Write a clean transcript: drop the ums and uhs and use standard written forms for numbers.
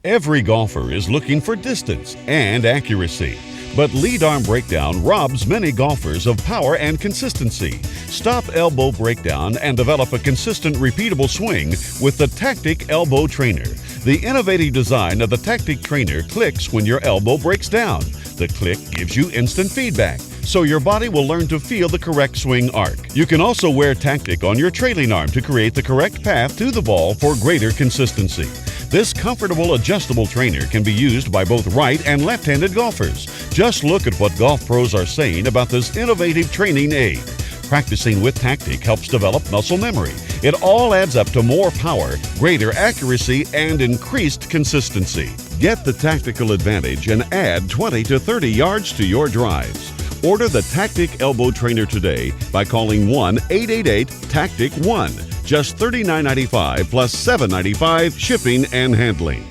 Every golfer is looking for distance and accuracy, but lead arm breakdown robs many golfers of power and consistency. Stop elbow breakdown and develop a consistent, repeatable swing with the Tactic Elbow Trainer. The innovative design of the Tactic Trainer clicks when your elbow breaks down. The click gives you instant feedback, so your body will learn to feel the correct swing arc. You can also wear Tactic on your trailing arm to create the correct path to the ball for greater consistency. This comfortable adjustable trainer can be used by both right and left-handed golfers. Just look at what golf pros are saying about this innovative training aid. Practicing with Tactic helps develop muscle memory. It all adds up to more power, greater accuracy, and increased consistency. Get the tactical advantage and add 20 to 30 yards to your drives. Order the Tactic Elbow Trainer today by calling 1-888-TACTIC-1. Just $39.95 plus $7.95 shipping and handling.